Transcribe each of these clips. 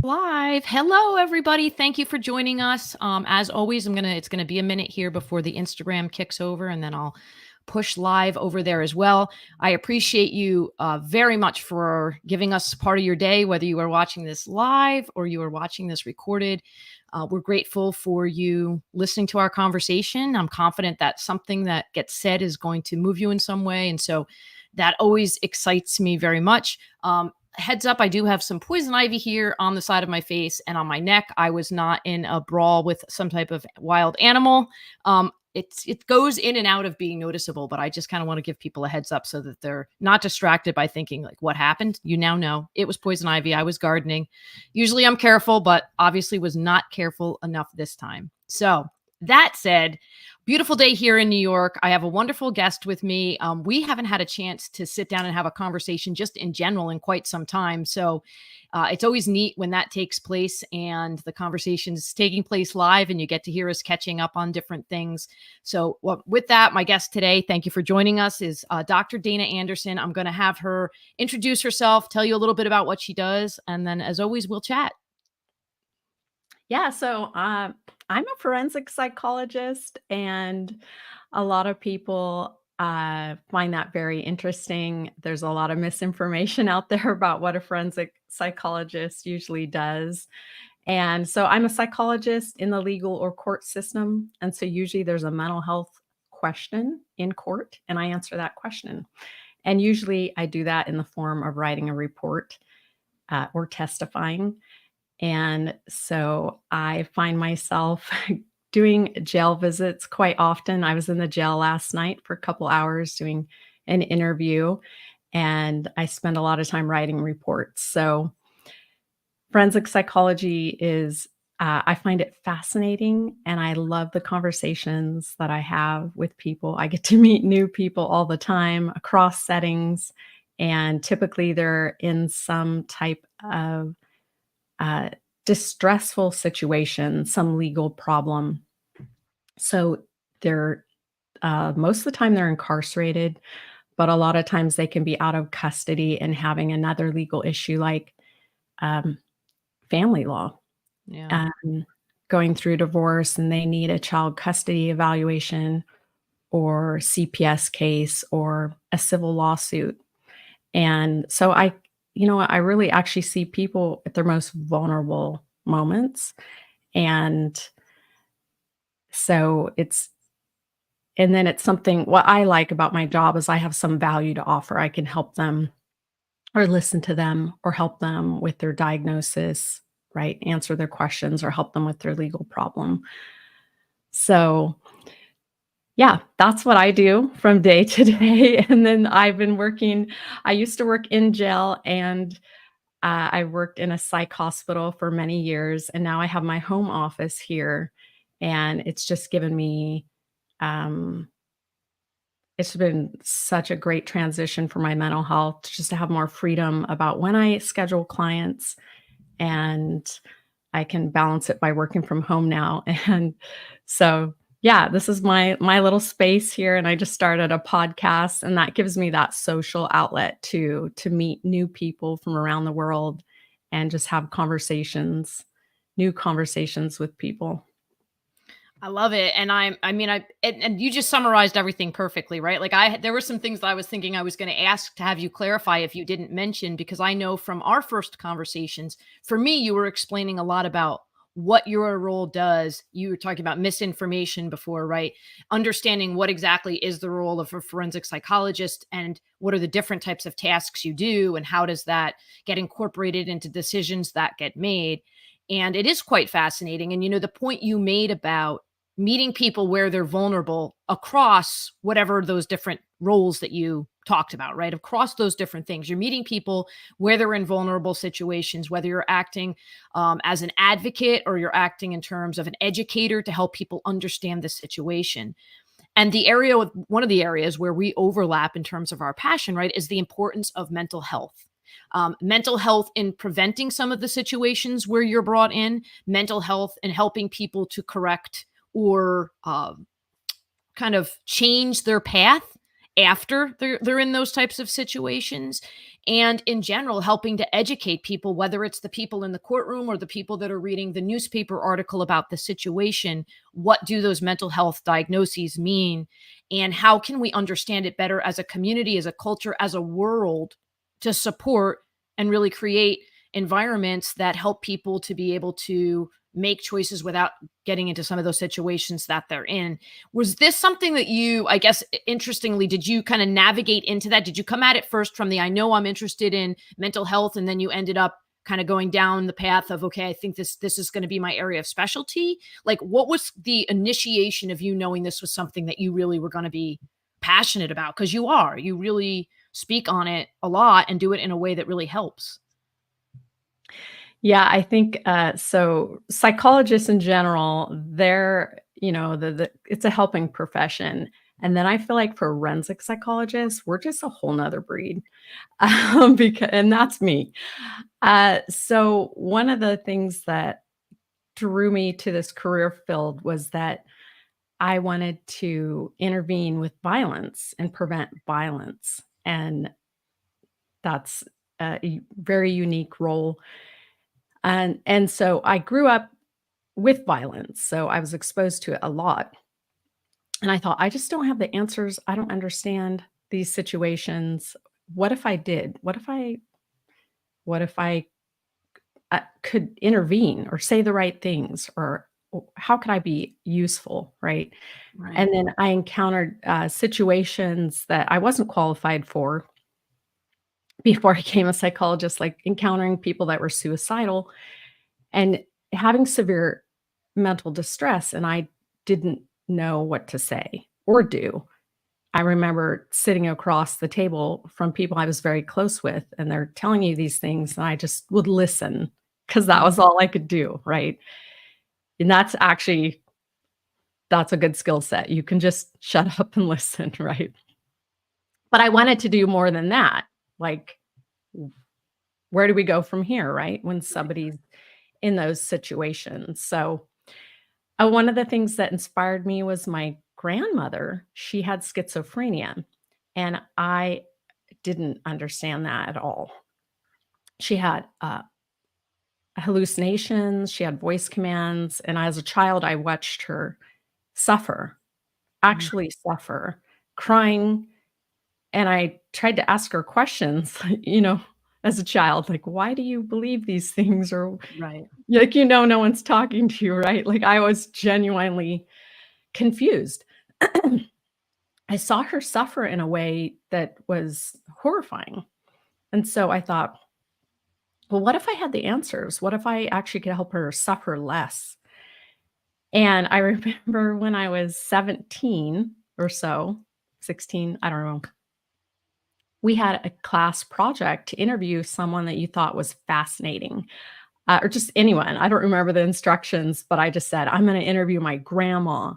Live. Hello, everybody. Thank you for joining us. As always, it's gonna be a minute here before the Instagram kicks over, and then I'll push live over there as well. I appreciate you very much for giving us part of your day, whether you are watching this live or you are watching this recorded. We're grateful for you listening to our conversation. I'm confident that something that gets said is going to move you in some way, and so that always excites me very much. Heads up, I do have some poison ivy here on the side of my face and on my neck. I was not in a brawl with some type of wild animal. It goes in and out of being noticeable, but I just kind of want to give people a heads up so that they're not distracted by thinking like, what happened? You now know it was poison ivy. I was gardening. Usually I'm careful, but obviously was not careful enough this time. So that said, beautiful day here in New York. I have a wonderful guest with me. We haven't had a chance to sit down and have a conversation just in general in quite some time. So it's always neat when that takes place and the conversation's taking place live and you get to hear us catching up on different things. So with that, my guest today, thank you for joining us, is Dr. Dana Anderson. I'm going to have her introduce herself, tell you a little bit about what she does, and then as always, we'll chat. Yeah, so I'm a forensic psychologist, and a lot of people find that very interesting. There's a lot of misinformation out there about what a forensic psychologist usually does. And so I'm a psychologist in the legal or court system. And so usually there's a mental health question in court, and I answer that question. And usually I do that in the form of writing a report or testifying. And so I find myself doing jail visits quite often. I was in the jail last night for a couple hours doing an interview, and I spend a lot of time writing reports. So forensic psychology is, I find it fascinating, and I love the conversations that I have with people. I get to meet new people all the time across settings, and typically they're in some type of uh, distressful situation, some legal problem. So they're most of the time they're incarcerated, but a lot of times they can be out of custody and having another legal issue like um, family law, Yeah. um, going through divorce, and they need a child custody evaluation or CPS case or a civil lawsuit. And so I really actually see people at their most vulnerable moments. And so it's something, what I like about my job is I have some value to offer. I can help them or listen to them or help them with their diagnosis, right? Answer their questions or help them with their legal problem. So yeah, that's what I do from day to day. And then I used to work in jail, and I worked in a psych hospital for many years, and now I have my home office here. And it's just given me, um, it's been such a great transition for my mental health just to have more freedom about when I schedule clients, and I can balance it by working from home now. And so, yeah, this is my little space here, and I just started a podcast, and that gives me that social outlet to meet new people from around the world and just have new conversations with people. I love it. And and you just summarized everything perfectly, right? Like there were some things that I was thinking I was going to ask to have you clarify if you didn't mention, because I know from our first conversations, for me, you were explaining a lot about what your role does. You were talking about misinformation before, right? Understanding what exactly is the role of a forensic psychologist and what are the different types of tasks you do and how does that get incorporated into decisions that get made. And it is quite fascinating. And, the point you made about meeting people where they're vulnerable across whatever those different roles that you talked about, right? Across those different things. You're meeting people where they're in vulnerable situations, whether you're acting as an advocate or you're acting in terms of an educator to help people understand the situation. And one of the areas where we overlap in terms of our passion, right, is the importance of mental health. Mental health in preventing some of the situations where you're brought in, mental health in helping people to correct or kind of change their path after they're in those types of situations, and in general helping to educate people, whether it's the people in the courtroom or the people that are reading the newspaper article about the situation. What do those mental health diagnoses mean, and how can we understand it better as a community, as a culture, as a world, to support and really create environments that help people to be able to make choices without getting into some of those situations that they're in. Was this something that you, I guess, interestingly, did you kind of navigate into that? Did you come at it first from the, I know I'm interested in mental health, and then you ended up kind of going down the path of, okay, I think this is going to be my area of specialty? Like, what was the initiation of you knowing this was something that you really were going to be passionate about? Because you really speak on it a lot and do it in a way that really helps. Yeah, I think, so psychologists in general, they're, it's a helping profession. And then I feel like forensic psychologists, we're just a whole nother breed. Because, and that's me. So one of the things that drew me to this career field was that I wanted to intervene with violence and prevent violence. And that's a very unique role. And so I grew up with violence, so I was exposed to it a lot, and I thought, "I just don't have the answers, I don't understand these situations. What if I did? What if I could intervene or say the right things, or how could I be useful?" Right? Right. And then I encountered, situations that I wasn't qualified for before I became a psychologist, like encountering people that were suicidal and having severe mental distress, and I didn't know what to say or do. I remember sitting across the table from people I was very close with, and they're telling you these things, and I just would listen because that was Mhm. all I could do, right? And that's a good skill set. You can just shut up and listen, right? But I wanted to do more than that. Like, where do we go from here, right? When Right. somebody's in those situations. So, one of the things that inspired me was my grandmother. She had schizophrenia, and I didn't understand that at all. She had hallucinations, she had voice commands, and as a child, I watched her suffer, Mm. actually suffer, crying. And I tried to ask her questions, as a child, like, why do you believe these things? Or, Right. like, no one's talking to you, right? Like, I was genuinely confused. I saw her suffer in a way that was horrifying. And so I thought, well, what if I had the answers? What if I actually could help her suffer less? And I remember when I was 17 or so, 16, I don't know, we had a class project to interview someone that you thought was fascinating, or just anyone. I don't remember the instructions, but I just said, I'm going to interview my grandma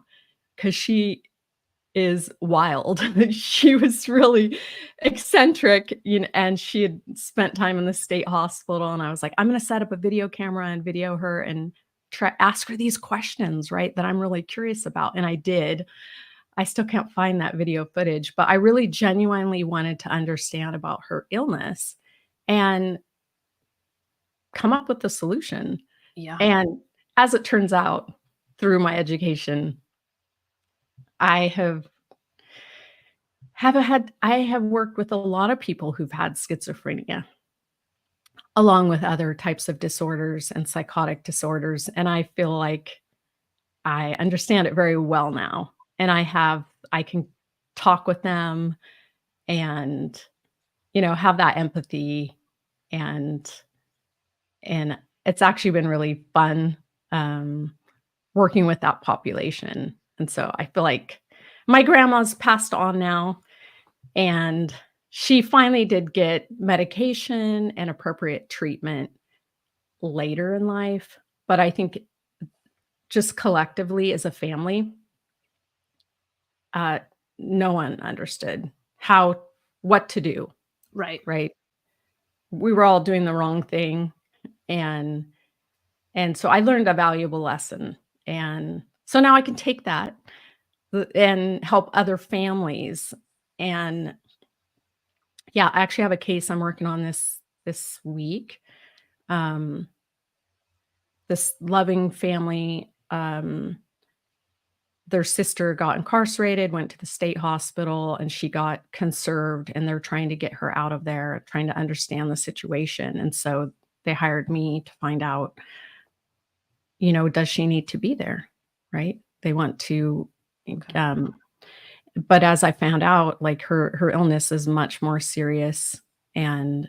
because she is wild. She was really eccentric, and she had spent time in the state hospital, and I was like, "I'm gonna set up a video camera and video her and try ask her these questions, right, that I'm really curious about," and I did. I still can't find that video footage, but I really genuinely wanted to understand about her illness and come up with a solution, Yeah. and as it turns out, through my education, I I have worked with a lot of people who've had schizophrenia, along with other types of disorders and psychotic disorders, and I feel like I understand it very well now, and I can talk with them and, have that empathy, and and it's actually been really fun, um, working with that population, and so I feel like my grandma's passed on now. And she finally did get medication and appropriate treatment later in life, but I think just collectively as a family, uh, no one understood what to do, Right. right? We were all doing the wrong thing, and so I learned a valuable lesson, and so now I can take that and help other families And yeah, I actually have a case I'm working on this week. Um, this loving family, their sister got incarcerated, went to the state hospital, and she got conserved, and they're trying to get her out of there, trying to understand the situation. And so they hired me to find out, does she need to be there? Right? They want to, Okay. um, but as I found out, like her illness is much more serious, and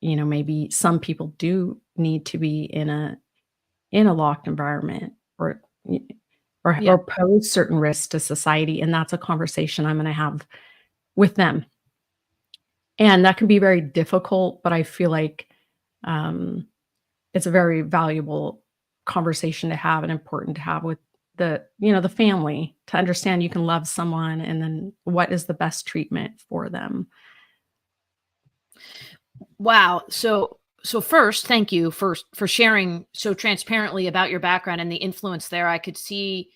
maybe some people do need to be in a locked environment, or Yeah. or pose certain risks to society, and that's a conversation I'm gonna have with them. And that can be very difficult, but I feel like, um, it's a very valuable conversation to have and important to have with the family, to understand you can love someone, and then what is the best treatment for them. Wow. So first, thank you for sharing so transparently about your background and the influence there. I could see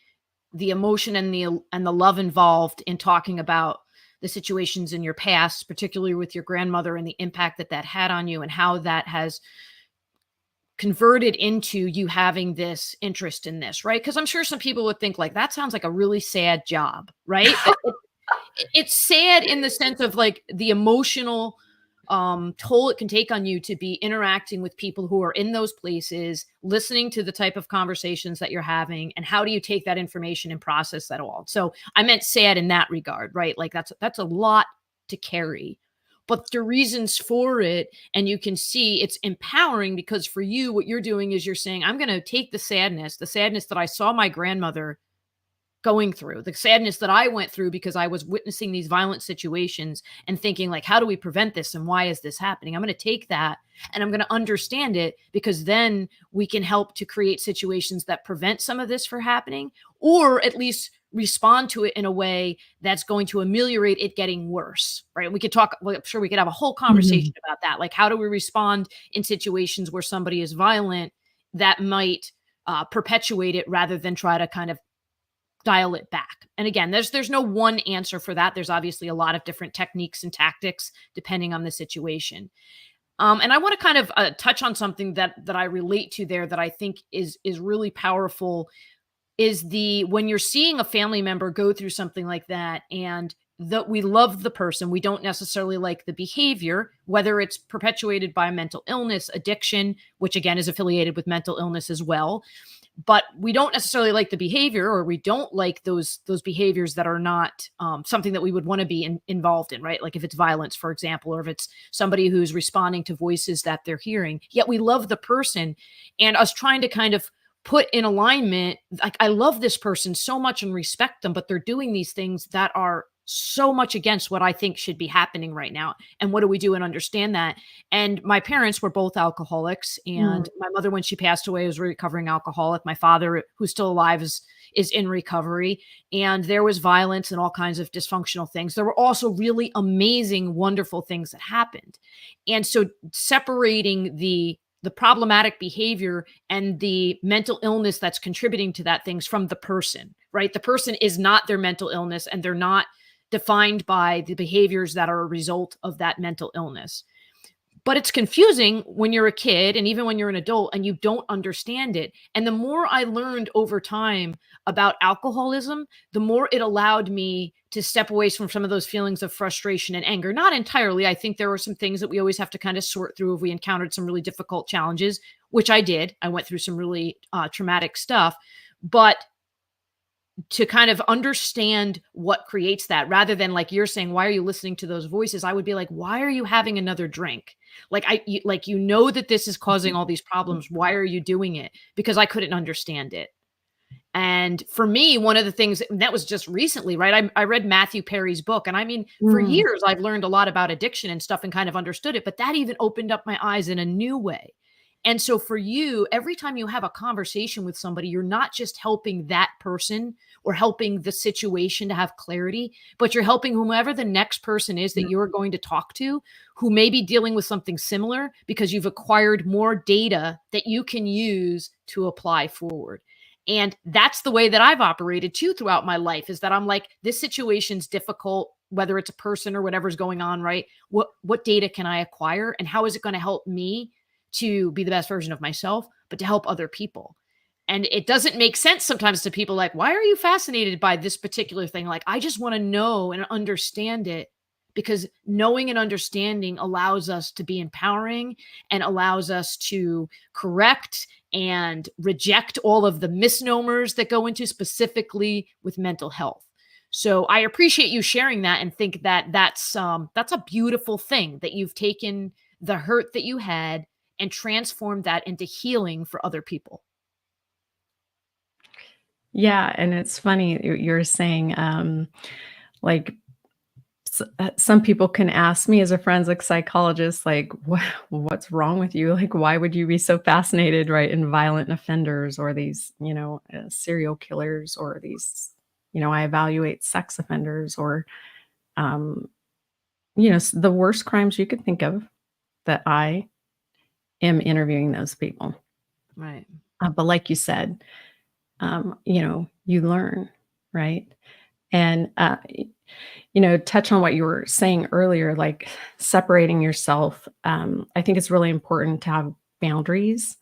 the emotion and the love involved in talking about the situations in your past, particularly with your grandmother and the impact that that had on you and how that has converted into you having this interest in this, right? Because I'm sure some people would think like that sounds like a really sad job, right? It's sad in the sense of like the emotional toll it can take on you to be interacting with people who are in those places, listening to the type of conversations that you're having, and how do you take that information and process that all. So I meant sad in that regard, right? Like that's a lot to carry, but the reasons for it, and you can see it's empowering because for you what you're doing is you're saying I'm going to take the sadness that I saw my grandmother going through, the sadness that I went through because I was witnessing these violent situations and thinking like, how do we prevent this? And why is this happening? I'm going to take that and I'm going to understand it, because then we can help to create situations that prevent some of this from happening, or at least respond to it in a way that's going to ameliorate it getting worse, right? We could talk, well, I'm sure we could have a whole conversation Mhm. about that. Like, how do we respond in situations where somebody is violent that might perpetuate it rather than try to kind of dial it back. And again, there's no one answer for that. There's obviously a lot of different techniques and tactics depending on the situation. And I want to kind of touch on something that I relate to there that I think is really powerful is the when you're seeing a family member go through something like that and that we love the person, we don't necessarily like the behavior, whether it's perpetuated by mental illness, addiction, which again is affiliated with mental illness as well, but we don't necessarily like the behavior, or we don't like those behaviors that are not something that we would want to be involved in, right? Like if it's violence, for example, or if it's somebody who's responding to voices that they're hearing, yet we love the person, and us trying to kind of put in alignment, like I love this person so much and respect them, but they're doing these things that are so much against what I think should be happening right now. And what do we do and understand that? And my parents were both alcoholics. Mm. And my mother, when she passed away, was a recovering alcoholic. My father, who's still alive, is in recovery. And there was violence and all kinds of dysfunctional things. There were also really amazing, wonderful things that happened. And so separating the problematic behavior and the mental illness that's contributing to that things from the person, right? The person is not their mental illness, and they're not defined by the behaviors that are a result of that mental illness. But it's confusing when you're a kid and even when you're an adult and you don't understand it. And the more I learned over time about alcoholism, the more it allowed me to step away from some of those feelings of frustration and anger. Not entirely. I think there were some things that we always have to kind of sort through if we encountered some really difficult challenges, which I did. I went through some really traumatic stuff. But to kind of understand what creates that, rather than like you're saying, why are you listening to those voices? I would be like, why are you having another drink? Like like that this is causing all these problems. Why are you doing it? Because I couldn't understand it. And for me, one of the things that was just recently, right? I read Matthew Perry's book, and I mean, for Mm. years I've learned a lot about addiction and stuff and kind of understood it, but that even opened up my eyes in a new way. And so for you, every time you have a conversation with somebody, you're not just helping that person or helping the situation to have clarity, but you're helping whomever the next person is that you're going to talk to who may be dealing with something similar, because you've acquired more data that you can use to apply forward. And that's the way that I've operated too throughout my life, is that I'm like, this situation's difficult. whether it's a person or whatever's going on, right? What data can I acquire, and how is it going to help me to be the best version of myself, but to help other people? And it doesn't make sense sometimes to people, like, why are you fascinated by this particular thing? Like, I just want to know and understand it, because knowing and understanding allows us to be empowering and allows us to correct and reject all of the misnomers that go into specifically with mental health. So I appreciate you sharing that, and think that that's a beautiful thing, that you've taken the hurt that you had and transformed that into healing for other people. Yeah, and it's funny you're saying, like, some people can ask me as a forensic psychologist, like, what's wrong with you? Like, why would you be so fascinated, right, in violent offenders, or these, serial killers, or these, I evaluate sex offenders, or, um, the worst crimes you could think of, that I am interviewing those people. Right. But like you said, you learn, right? And, touch on what you were saying earlier, like separating yourself. I think it's really important to have boundaries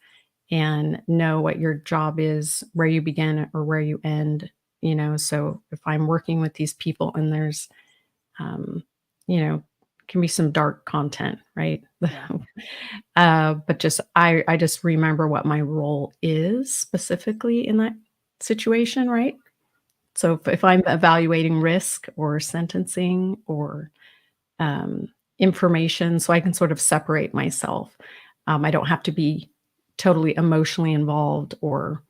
and know what your job is, where you begin or where you end. So if I'm working with these people and there's, you know, can be some dark content, right? Yeah. But I just remember what my role is specifically in that situation, right? So if I'm evaluating risk or sentencing or information, so I can sort of separate myself. I don't have to be totally emotionally involved, or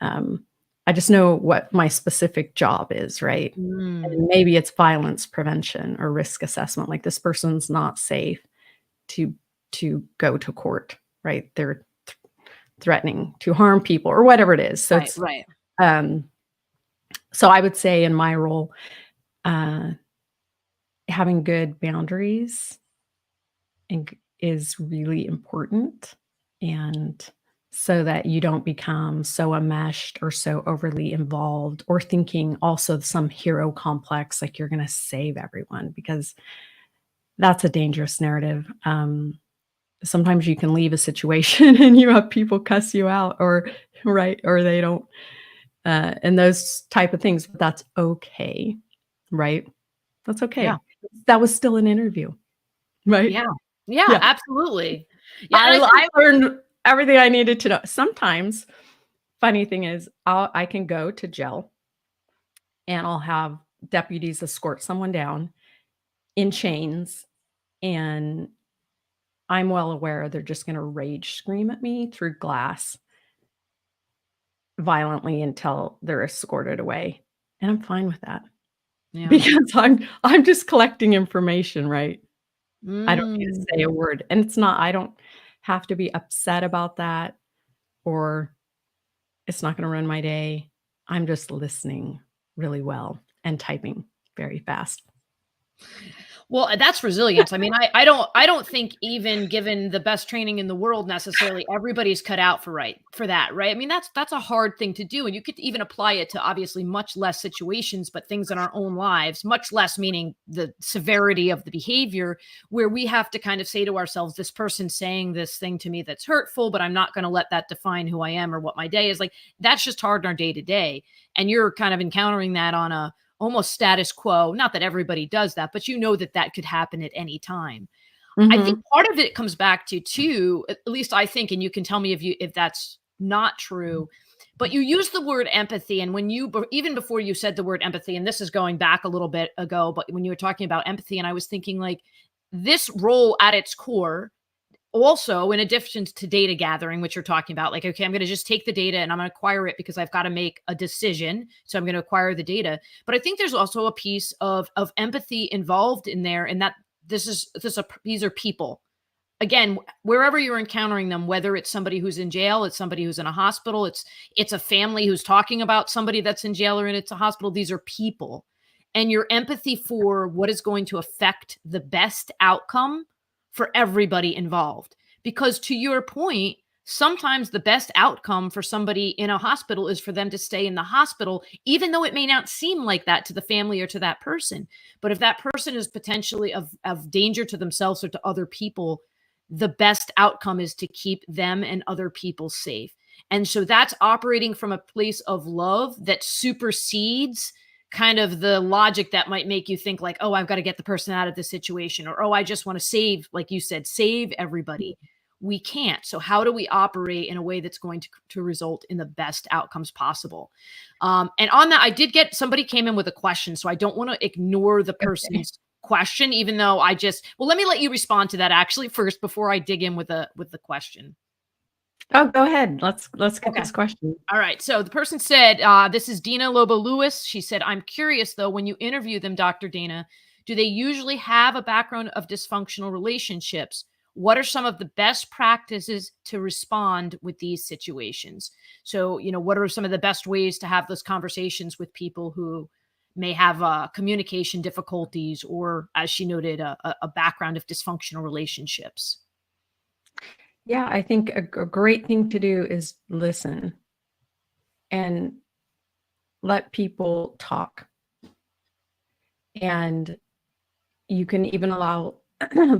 I just know what my specific job is, right? Mm, And maybe it's violence prevention or risk assessment. Like, this person's not safe to go to court, right? They're threatening to harm people or whatever it is. So right, it's right. um, so I would say in my role, uh, having good boundaries is really important, and so that you don't become so enmeshed or so overly involved, or thinking also some hero complex, like you're going to save everyone, because that's a dangerous narrative. Sometimes you can leave a situation and you have people cuss you out, or right, or they don't, and those type of things. But that's okay, right? That's Yeah. okay. That was still an interview, right? Yeah. Yeah, Yeah. absolutely. Yeah, and I think I learned everything I needed to know. Sometimes, funny thing is, I can go to jail and I'll have deputies escort someone down in chains, and I'm well aware they're just gonna rage scream at me through glass violently until they're escorted away, and I'm fine with that yeah. because I'm just collecting information, right? I don't need to Mm. say a word, and I don't have to be upset about that, or it's not gonna run my day. I'm just listening really well and typing very fast. Well, that's resilience. I mean, I don't think, even given the best training in the world, necessarily everybody's cut out for that, right? I mean, that's a hard thing to do, and you could even apply it to obviously much less situations, but things in our own lives, much less meaning the severity of the behavior, where we have to kind of say to ourselves, this person's saying this thing to me that's hurtful, but I'm not going to let that define who I am or what my day is. Like, that's just hard in our day to day, and you're kind of encountering that on a almost status quo. Not that everybody does that, but you know that that could happen at any time. I think Mhm. part of it comes back to too, at least I think, and you can tell me if that's not true, but you use the word empathy. And when even before you said the word empathy, and this is going back a little bit ago, but when you were talking about empathy, and I was thinking, like, this role at its core, also, in addition to data gathering, which you're talking about, like, okay, I'm going to just take the data and I'm going to acquire it because I've got to make a decision. So I'm going to acquire the data. But I think there's also a piece of empathy involved in there, and that these are people. Again, wherever you're encountering them, whether it's somebody who's in jail, it's somebody who's in a hospital, it's a family who's talking about somebody that's in jail or it's a hospital. These are people, and your empathy for what is going to affect the best outcome for everybody involved. Because, to your point, sometimes the best outcome for somebody in a hospital is for them to stay in the hospital, even though it may not seem like that to the family or to that person. But if that person is potentially of danger to themselves or to other people, the best outcome is to keep them and other people safe. And so that's operating from a place of love that supersedes kind of the logic that might make you think like, oh, I've got to get the person out of this situation, or oh, I just want to save, like you said, save everybody. We can't. So how do we operate in a way that's going to result in the best outcomes possible? And on that, I did get somebody came in with a question, so I don't want to ignore the person's question, even though well, let me let you respond to that actually first before I dig in with the question. Oh, go ahead. Let's get Okay. this question. All right. So the person said, this is Dina Lobo Lewis. She said, I'm curious though, when you interview them, Dr. Dana, do they usually have a background of dysfunctional relationships? What are some of the best practices to respond with these situations? So, what are some of the best ways to have those conversations with people who may have communication difficulties or, as she noted, a background of dysfunctional relationships? Yeah, I think a great thing to do is listen and let people talk. And you can even allow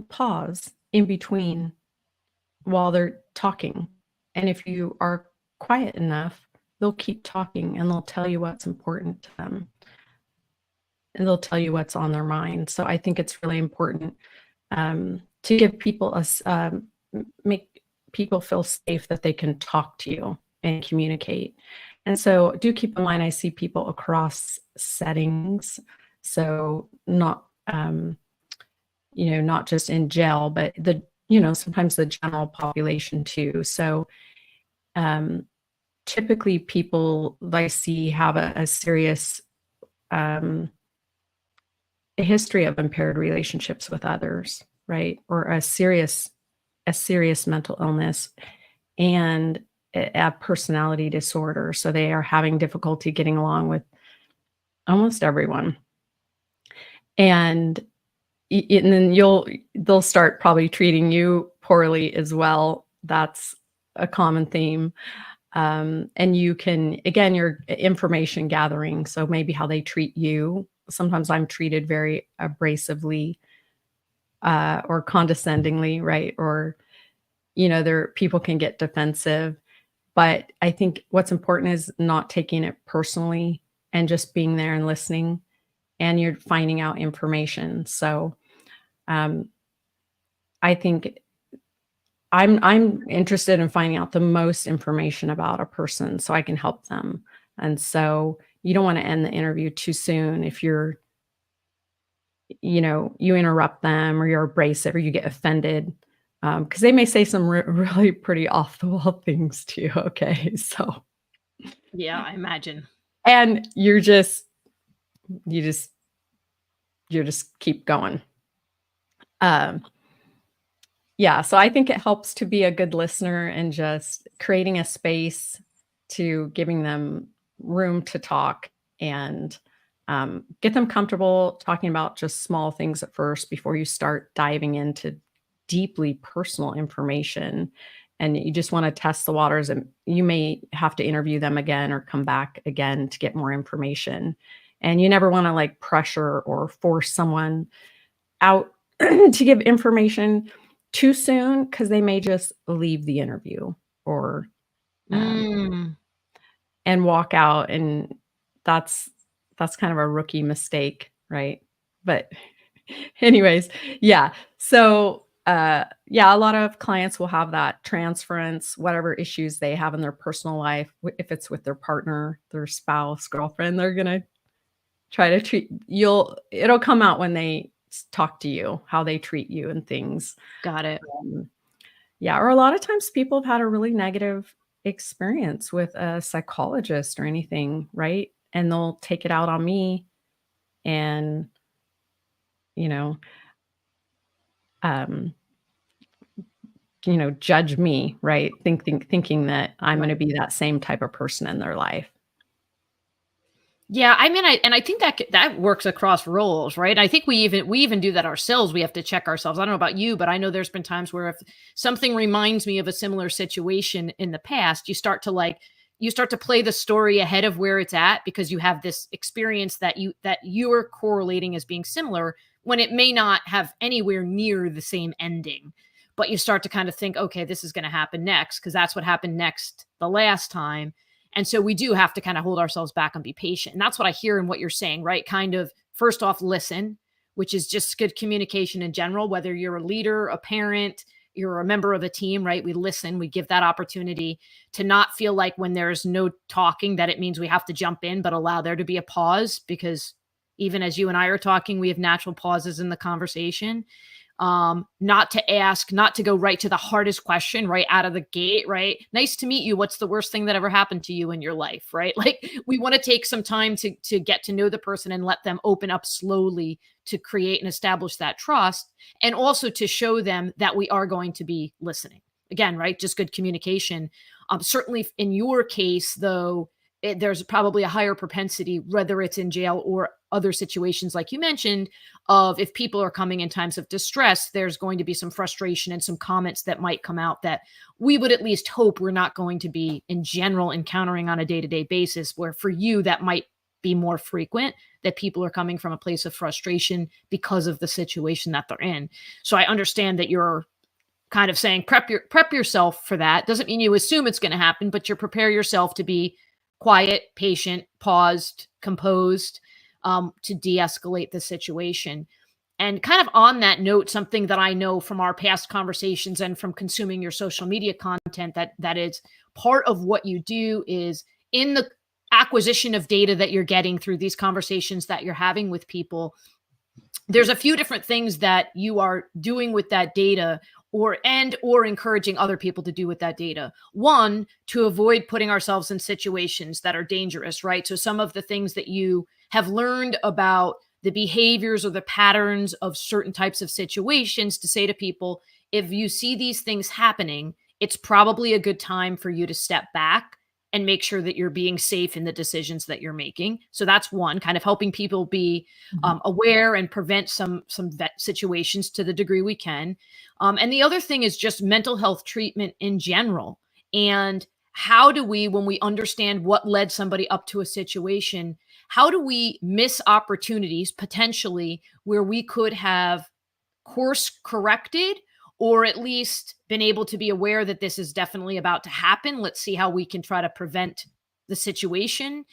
pause in between while they're talking. And if you are quiet enough, they'll keep talking and they'll tell you what's important to them. And they'll tell you what's on their mind. So I think it's really important to give people make people feel safe that they can talk to you and communicate. And so do keep in mind, I see people across settings. So not, not just in jail, but sometimes the general population too. So typically people I see have a serious a history of impaired relationships with others, right? Or a serious mental illness and a personality disorder. So they are having difficulty getting along with almost everyone. And then they'll start probably treating you poorly as well. That's a common theme. And you can, again, your information gathering. So maybe how they treat you. Sometimes I'm treated very abrasively or condescendingly, right? Or, people can get defensive. But I think what's important is not taking it personally and just being there and listening, and you're finding out information. So I think I'm interested in finding out the most information about a person so I can help them. And so you don't want to end the interview too soon if you interrupt them or you're abrasive or you get offended, because they may say some really pretty off the wall things to you. Okay. So, Yeah, I imagine. and you just keep going. Yeah, so I think it helps to be a good listener and just creating a space to giving them room to talk and get them comfortable talking about just small things at first before you start diving into deeply personal information. And you just want to test the waters, and you may have to interview them again or come back again to get more information. And you never want to like pressure or force someone out to give information too soon, because they may just leave the interview or and walk out, and that's kind of a rookie mistake, right? But anyways, yeah. So a lot of clients will have that transference, whatever issues they have in their personal life. If it's with their partner, their spouse, girlfriend, they're gonna try to treat it'll come out when they talk to you, how they treat you and things. Got it. Yeah, or a lot of times people have had a really negative experience with a psychologist or anything, right? And they'll take it out on me and, you know, um, judge me, right? Thinking that I'm going to be that same type of person in their life. Yeah, I mean, I think that works across roles, right? I think we even do that ourselves. We have to check ourselves. I don't know about you, but I know there's been times where if something reminds me of a similar situation in the past, you start to play the story ahead of where it's at because you have this experience that you're correlating as being similar when it may not have anywhere near the same ending. But you start to kind of think, okay, this is going to happen next because that's what happened next the last time, and so we do have to kind of hold ourselves back and be patient. And that's what I hear in what you're saying, right? Kind of first off, listen, which is just good communication in general, whether you're a leader, a parent, you're a member of a team, right? We listen, we give that opportunity to not feel like when there's no talking that it means we have to jump in, but allow there to be a pause because even as you and I are talking, we have natural pauses in the conversation, not to ask, not to go right to the hardest question right out of the gate, right? Nice to meet you. What's the worst thing that ever happened to you in your life, right? Like we want to take some time to get to know the person and let them open up slowly to create and establish that trust, and also to show them that we are going to be listening. Again, right? Just good communication. Certainly in your case, though, there's probably a higher propensity, whether it's in jail or other situations like you mentioned, of if people are coming in times of distress, there's going to be some frustration and some comments that might come out that we would at least hope we're not going to be in general encountering on a day-to-day basis, where for you that might be more frequent, that people are coming from a place of frustration because of the situation that they're in. So I understand that you're kind of saying prep yourself for that. Doesn't mean you assume it's going to happen, but you prepare yourself to be quiet, patient, paused, composed, to de-escalate the situation. And kind of on that note, something that I know from our past conversations and from consuming your social media content, that is part of what you do is in the acquisition of data that you're getting through these conversations that you're having with people, there's a few different things that you are doing with that data, or encouraging other people to do with that data. One, to avoid putting ourselves in situations that are dangerous, right? So some of the things that you have learned about the behaviors or the patterns of certain types of situations, to say to people, if you see these things happening, it's probably a good time for you to step back and make sure that you're being safe in the decisions that you're making. So that's one, kind of helping people be Mhm. aware and prevent some vet situations to the degree we can. And the other thing is just mental health treatment in general. And how do we, when we understand what led somebody up to a situation, how do we miss opportunities potentially where we could have course corrected, or at least been able to be aware that this is definitely about to happen? Let's see how we can try to prevent the situation.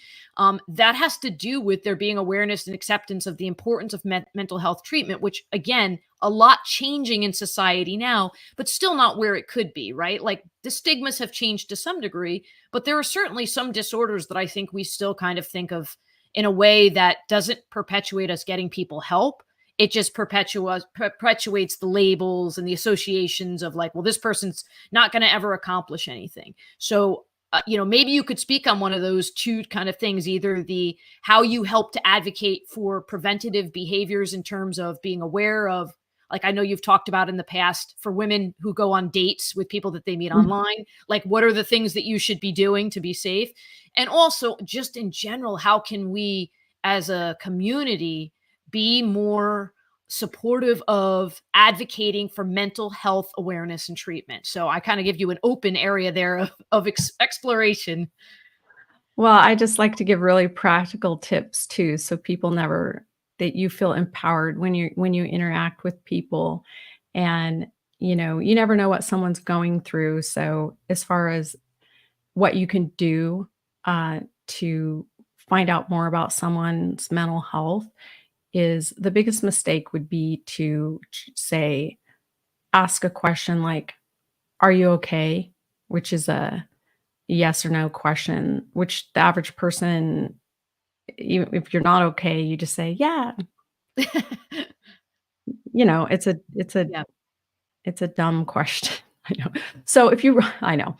That has to do with there being awareness and acceptance of the importance of mental health treatment, which, again, a lot changing in society now, but still not where it could be, right? Like the stigmas have changed to some degree, but there are certainly some disorders that I think we still kind of think of in a way that doesn't perpetuate us getting people help. It just perpetuates the labels and the associations of like, well, this person's not going to ever accomplish anything. So, maybe you could speak on one of those two kind of things, either the how you help to advocate for preventative behaviors in terms of being aware of, like, I know you've talked about in the past for women who go on dates with people that they meet Mhm. online, like what are the things that you should be doing to be safe? And also just in general, how can we as a community be more supportive of advocating for mental health awareness and treatment? So I kind of give you an open area there of exploration. Well, I just like to give really practical tips too, so people never that you feel empowered when you interact with people. And, you never know what someone's going through. So as far as what you can do, to find out more about someone's mental health, is the biggest mistake would be to say, ask a question like, "Are you okay?" Which is a yes or no question, which the average person, even if you're not okay, you just say, "Yeah." Yeah. It's a dumb question. I know. So if you I know.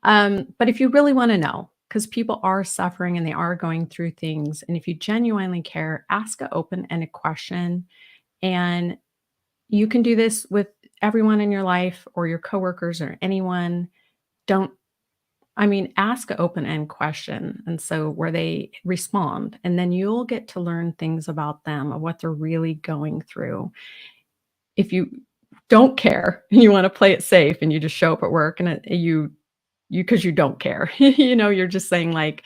But if you really wanna know, know, because people are suffering and they are going through things, and if you genuinely care, ask an open-ended question, and you can do this with everyone in your life or your coworkers or anyone. Don't I mean, ask an open-end question, and so where they respond, and then you'll get to learn things about them, of what they're really going through. If you don't care and you wanna play it safe and you just show up at work and you 'cause you don't care, you're just saying like,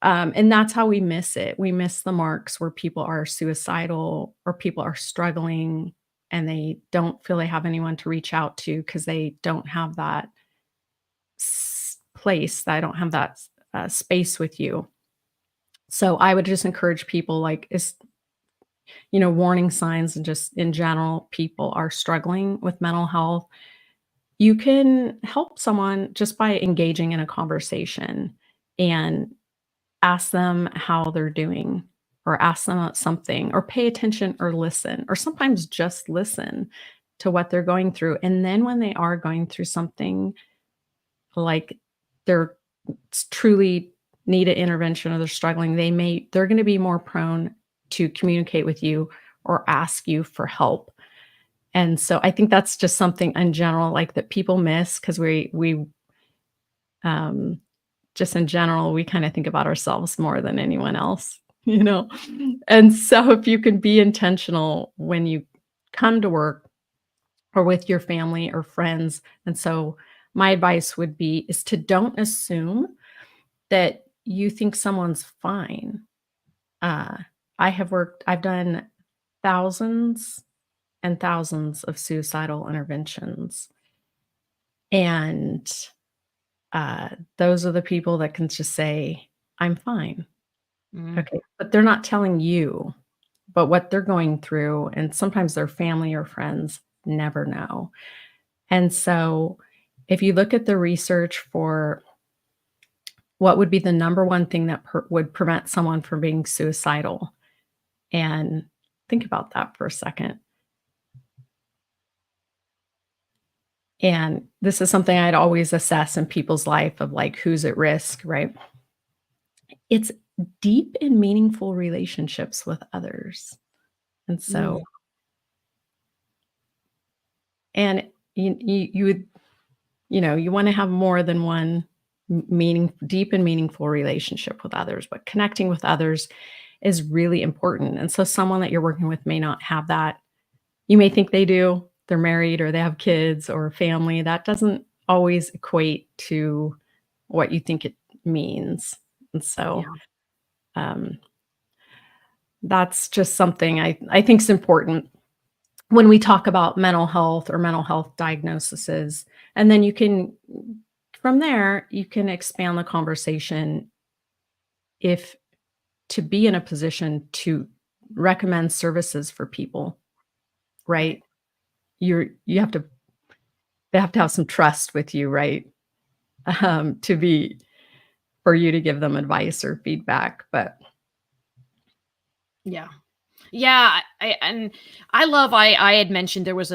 and that's how we miss it. We miss the marks where people are suicidal or people are struggling and they don't feel they have anyone to reach out to because they don't have that place. I don't have that space with you. So I would just encourage people like warning signs and just in general, people are struggling with mental health. You can help someone just by engaging in a conversation and ask them how they're doing or ask them about something or pay attention or listen or sometimes just listen to what they're going through. And then when they are going through something like they're truly need an intervention or they're struggling, they're going to be more prone to communicate with you or ask you for help. And so I think that's just something in general like that people miss because we um just in general, we kind of think about ourselves more than anyone else, you know? And so if you can be intentional when you come to work or with your family or friends, and so my advice would be is to don't assume that you think someone's fine. Uh, I've done thousands and thousands of suicidal interventions. And those are the people that can just say, "I'm fine." Mm, Okay, but they're not telling you, but what they're going through, and sometimes their family or friends never know. And so, if you look at the research for what would be the number one thing that would prevent someone from being suicidal, and think about that for a second. And this is something I'd always assess in people's life of like who's at risk, right? It's deep and meaningful relationships with others. And mm, so and you would you wanna have more than one deep and meaningful relationship with others, but connecting with others is really important, and so someone that you're working with may not have that. You may think they do, they're married or they have kids or a family, that doesn't always equate to what you think it means, and so, yeah. um, that's just something I think is important when we talk about mental health or mental health diagnoses, and then you can from there, you can expand the conversation if to be in a position to recommend services for people, Right. right? You have to they have to have some trust with you, right? To be for you to give them advice or feedback, but Yeah. Yeah, I had mentioned there was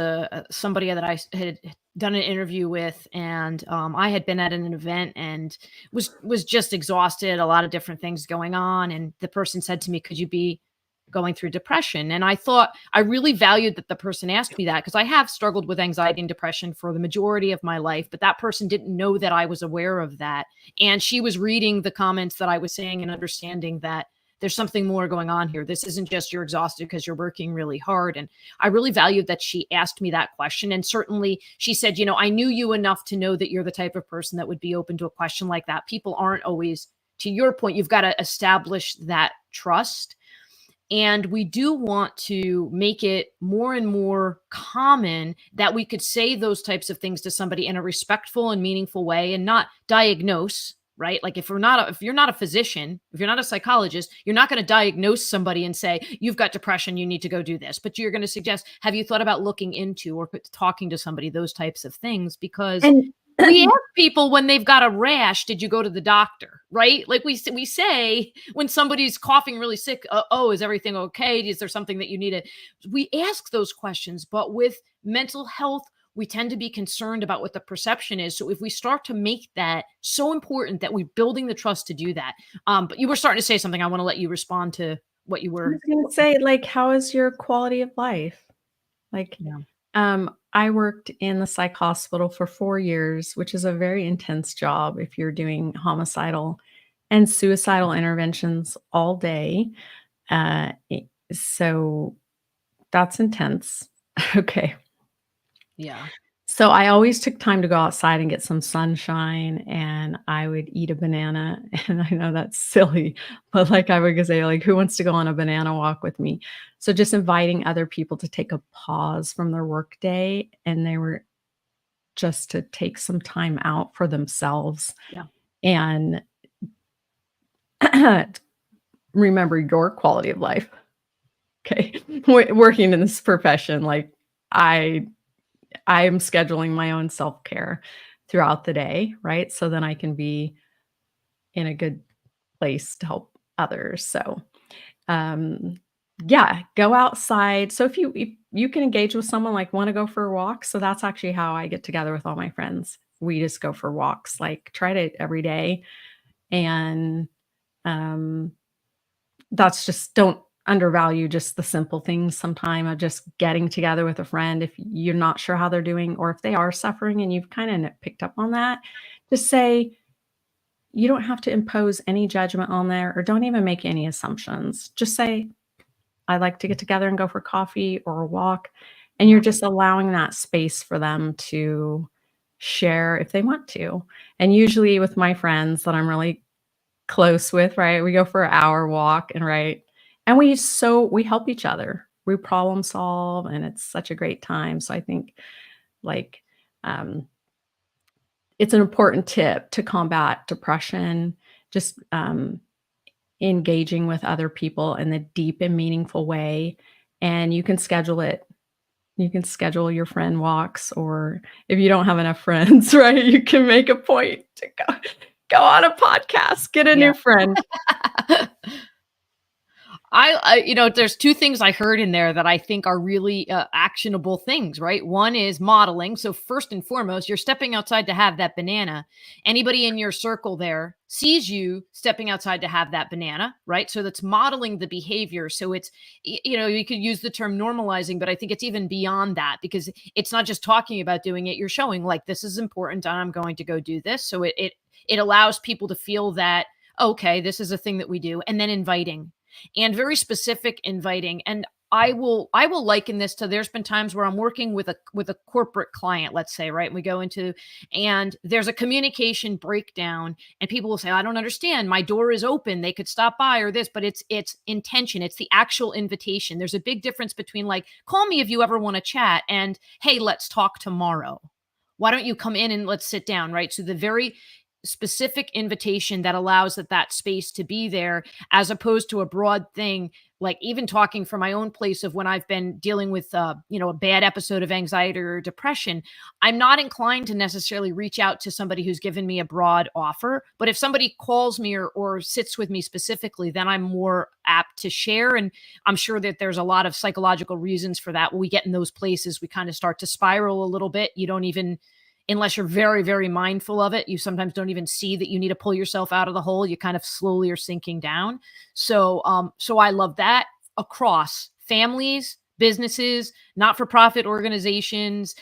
somebody that had done an interview with, and I had been at an event and was just exhausted, a lot of different things going on, and the person said to me, "Could you be going through depression?" And I thought I really valued that the person asked me that because I have struggled with anxiety and depression for the majority of my life, but that person didn't know that I was aware of that, and she was reading the comments that I was saying and understanding that there's something more going on here. This isn't just you're exhausted because you're working really hard. And I really valued that she asked me that question. And certainly she said, I knew you enough to know that you're the type of person that would be open to a question like that. People aren't always, to your point, you've got to establish that trust. And we do want to make it more and more common that we could say those types of things to somebody in a respectful and meaningful way and not diagnose, right? Like if you're not a physician, if you're not a psychologist, you're not going to diagnose somebody and say, you've got depression, you need to go do this. But you're going to suggest, have you thought about looking into or talking to somebody, those types of things? Because and we ask people when they've got a rash, did you go to the doctor? Right? Like we say when somebody's coughing really sick, oh, is everything okay? Is there something that you need to? We ask those questions, but with mental health, we tend to be concerned about what the perception is. So if we start to make that so important that we're building the trust to do that. But you were starting to say something. I want to let you respond to what you I were. was gonna say, like, how is your quality of life? Like, Yeah. um, I worked in the psych hospital for 4 years, which is a very intense job if you're doing homicidal and suicidal interventions all day. So that's intense. Okay. Yeah. So I always took time to go outside and get some sunshine, and I would eat a banana. And I know that's silly, but like I would say, like, who wants to go on a banana walk with me? So just inviting other people to take a pause from their workday, and they were just to take some time out for themselves Yeah. and remember your quality of life. Okay. Working in this profession, like I I am scheduling my own self-care throughout the day, right? So then I can be in a good place to help others. So, um, yeah, go outside. So if you can engage with someone, like, wanna go for a walk, so that's actually how I get together with all my friends. We just go for walks, like, try to every day, and, um that's just don't undervalue just the simple things sometime of just getting together with a friend if you're not sure how they're doing or if they are suffering and you've kinda picked up on that, just say, you don't have to impose any judgment on there or don't even make any assumptions. Just say, "I'd like to get together and go for coffee or a walk," and you're Yeah. just allowing that space for them to share if they want to. And usually with my friends that I'm really close with, right? We go for an hour walk and right. And we help each other. We problem solve and it's such a great time. So I think like um it's an important tip to combat depression, just engaging with other people in a deep and meaningful way. And you can schedule it. You can schedule your friend walks, or if you don't have enough friends, right? You can make a point to go on a podcast, get a Yeah. new friend. There's two things I heard in there that I think are really actionable things, right? One is modeling. So, first and foremost, you're stepping outside to have that banana. Anybody in your circle there sees you stepping outside to have that banana, right? So, that's modeling the behavior. So, you could use the term normalizing, but I think it's even beyond that because it's not just talking about doing it. You're showing, like, this is important and I'm going to go do this. So, it allows people to feel that, okay, this is a thing that we do, and then inviting and very specific inviting. And I will liken this to, there's been times where I'm working with a corporate client, let's say, right? We go into, and there's a communication breakdown and people will say, I don't understand, my door is open, they could stop by or this, but it's intention, it's the actual invitation. There's a big difference between, like, call me if you ever want to chat, and hey, let's talk tomorrow. Why don't you come in and let's sit down, right? So the very specific invitation that allows that space to be there, as opposed to a broad thing. Like, even talking from my own place of when I've been dealing with a bad episode of anxiety or depression, I'm not inclined to necessarily reach out to somebody who's given me a broad offer. But if somebody calls me or sits with me specifically, then I'm more apt to share. And I'm sure that there's a lot of psychological reasons for that. When we get in those places, we kind of start to spiral a little bit. You don't even, unless you're very, very mindful of it, you sometimes don't even see that you need to pull yourself out of the hole. You kind of slowly are sinking down. So I love that across families, businesses, not-for-profit organizations,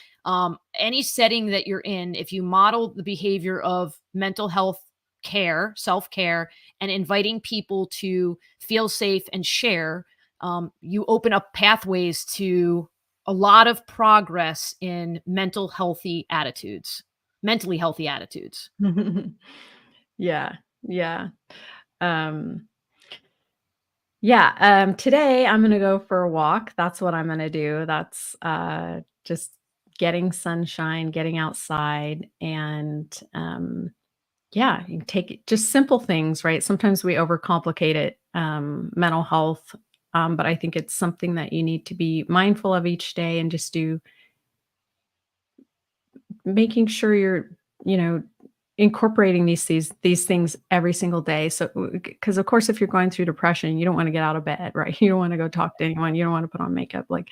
any setting that you're in. If you model the behavior of mental health care, self-care, and inviting people to feel safe and share, you open up pathways to a lot of progress in mentally healthy attitudes. Yeah, yeah. Um, yeah, today I'm gonna go for a walk. That's what I'm gonna do. That's, just getting sunshine, getting outside, and, yeah, you take it just simple things, right? Sometimes we overcomplicate it, mental health, but I think it's something that you need to be mindful of each day and just do making sure you're, you know, incorporating these things every single day. So, because of course, if you're going through depression, you don't want to get out of bed, right? You don't want to go talk to anyone. You don't want to put on makeup, like.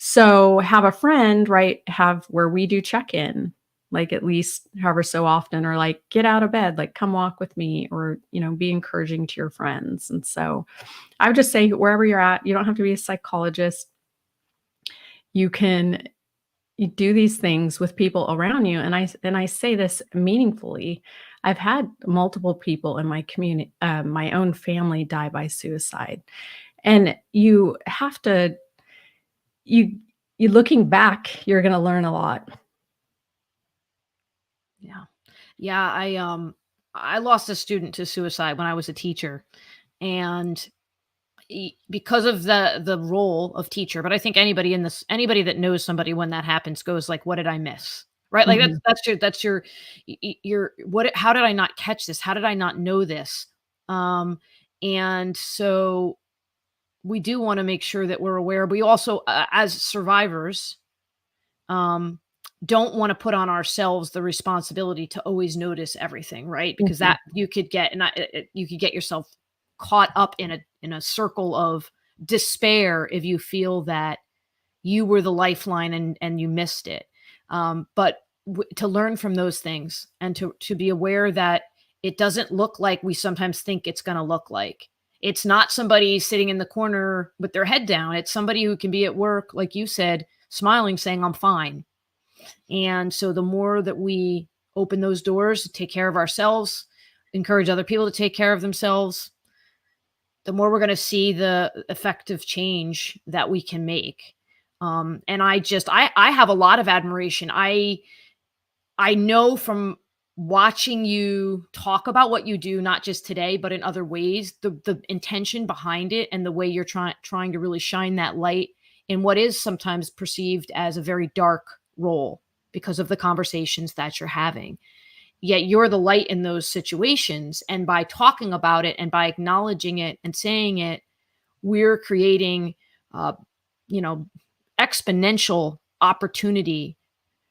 So, have a friend, right? Have where we do check in, like at least however so often, or like get out of bed, like come walk with me, or be encouraging to your friends. And so, I would just say wherever you're at, you don't have to be a psychologist. You can you do these things with people around you, and I say this meaningfully. I've had multiple people in my community, my own family, die by suicide, and you have to you you looking back, you're going to learn a lot. Yeah. Yeah, I lost a student to suicide when I was a teacher, and because of the role of teacher, but I think anybody that knows somebody when that happens goes like, "What did I miss?" Right? Like Mhm. that's your your what how did I not catch this? How did I not know this? Um and so we do want to make sure that we're aware. We also as survivors um don't want to put on ourselves the responsibility to always notice everything, right? Because Mhm. that you could get you could get yourself caught up in a circle of despair if you feel that you were the lifeline and you missed it. But to learn from those things and to be aware that it doesn't look like we sometimes think it's going to look like. It's not somebody sitting in the corner with their head down. It's somebody who can be at work, like you said, smiling, saying, "I'm fine." And so the more that we open those doors, take care of ourselves, encourage other people to take care of themselves, the more we're going to see the effective change that we can make. And I have a lot of admiration. I know from watching you talk about what you do, not just today, but in other ways, the intention behind it and the way you're trying to really shine that light in what is sometimes perceived as a very dark role because of the conversations that you're having. Yet you're the light in those situations. And by talking about it and by acknowledging it and saying it, we're creating, uh, you know, exponential opportunity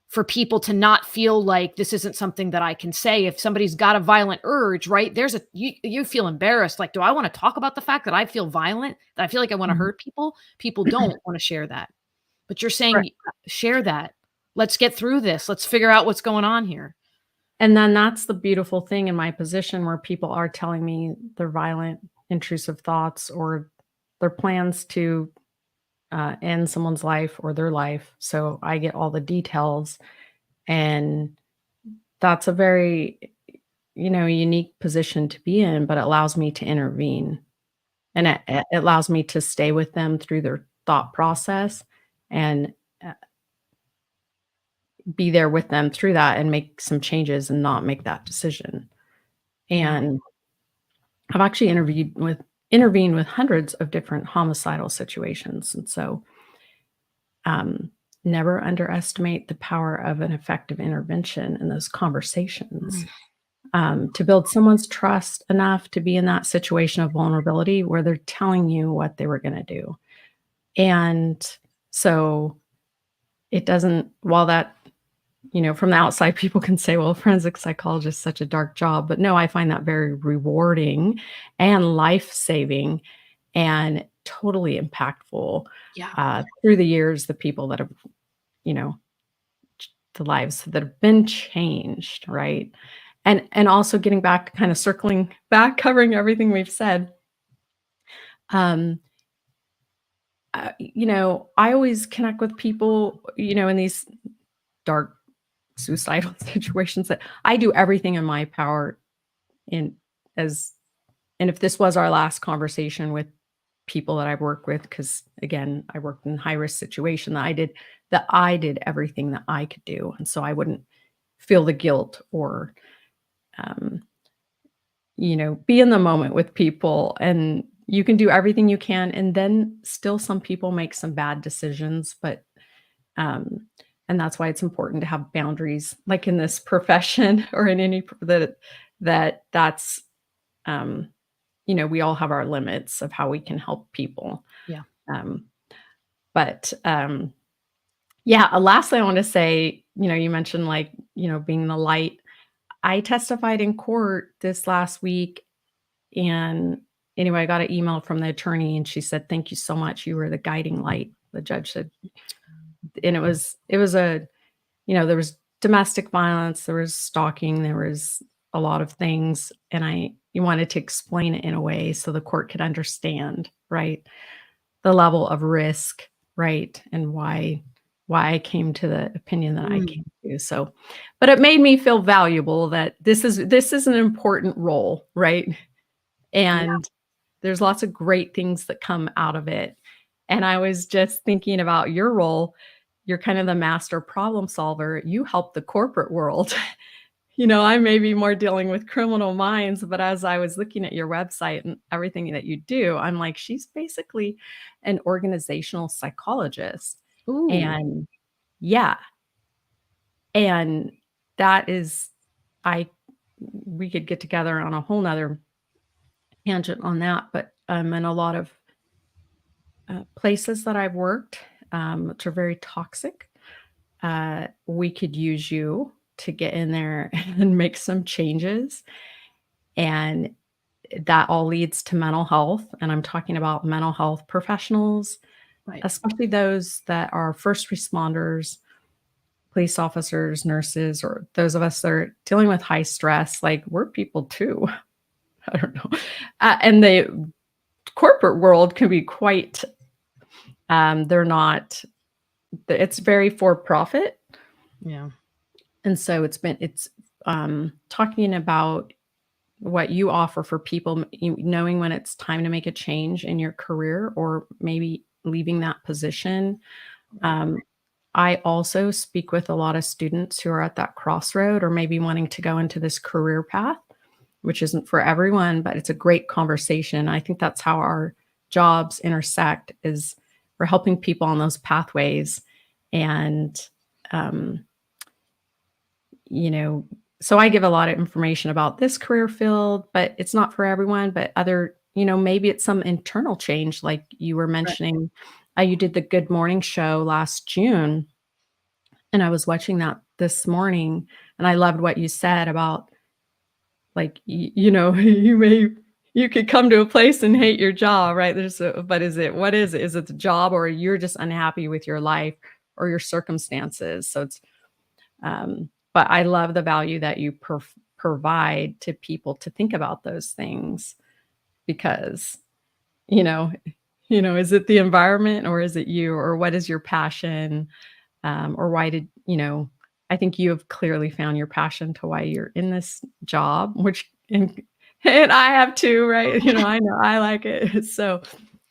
for people to not feel like this isn't something that I can say. If somebody's got a violent urge, right? You feel embarrassed. Like, do I want to talk about the fact that I feel violent? That I feel like I want to Mhm. hurt people? People don't want to share that. But you're Right. saying share that. Let's get through this. Let's figure out what's going on here. And then that's the beautiful thing in my position where people are telling me their violent, intrusive thoughts or their plans to end someone's life or their life. So I get all the details, and that's a very, unique position to be in, but it allows me to intervene, and it allows me to stay with them through their thought process and uh, be there with them through that and make some changes and not make that decision. Yeah. And I've actually intervened with hundreds of different homicidal situations, and so, um, never underestimate the power of an effective intervention in those conversations, Mm. to build someone's trust enough to be in that situation of vulnerability where they're telling you what they were gonna do. And so it doesn't while that from the outside, people can say, well, forensic psychologist is such a dark job. But no, I find that very rewarding and life saving and totally impactful Yeah. through the years, the people that have, you know, the lives that have been changed, right? And also getting back, kind of circling back, covering everything we've said. Um, I always connect with people, in these dark suicidal situations that I do everything in my power in as and if this was our last conversation with people that I've worked with, because again, I worked in high risk situation that I did everything that I could do. And so I wouldn't feel the guilt or um, be in the moment with people, and you can do everything you can. And then still some people make some bad decisions, but um, and that's why it's important to have boundaries like in this profession or in any that's um, we all have our limits of how we can help people. Yeah. Um, but yeah, last thing I want to say, you mentioned like, being the light. I testified in court this last week, and anyway, I got an email from the attorney and she said, "Thank you so much. You were the guiding light." The judge said, and it was there was domestic violence, there was stalking, there was a lot of things, and you wanted to explain it in a way so the court could understand, right? The level of risk, right? And why, why I came to the opinion that I Mm, came to. So, but it made me feel valuable that this is an important role, right? yeah. And there's lots of great things that come out of it. And I was just thinking about your role. You're kind of the master problem solver. You help the corporate world. I may be more dealing with criminal minds, but as I was looking at your website and everything that you do, I'm like, she's basically an organizational psychologist. Ooh, And yeah, and that is, I, we could get together on a whole nother tangent on that, but in a lot of places that I've worked, which are very toxic, we could use you to get in there and make some changes. And that all leads to mental health. And I'm talking about mental health professionals, right. especially those that are first responders, police officers, nurses, or those of us that are dealing with high stress. Like, we're people too. I don't know. And the corporate world can be quite, they're not, it's very for profit. Yeah. And so it's talking about what you offer for people, knowing when it's time to make a change in your career or maybe leaving that position. Right. Um, I also speak with a lot of students who are at that crossroad or maybe wanting to go into this career path, which isn't for everyone, but it's a great conversation. I think that's how our jobs intersect is we're helping people on those pathways. And um, you know, so I give a lot of information about this career field, but it's not for everyone, but other, maybe it's some internal change like you were Right. mentioning. You did the Good Morning show last June, and I was watching that this morning, and I loved what you said about like, you could come to a place and hate your job, right? But what is it? Is it the job or you're just unhappy with your life or your circumstances? So but I love the value that you provide to people to think about those things because, you know, is it the environment or is it you or what is your passion? Or why I think you have clearly found your passion to why you're in this job, and I have too, right? I know I like it. So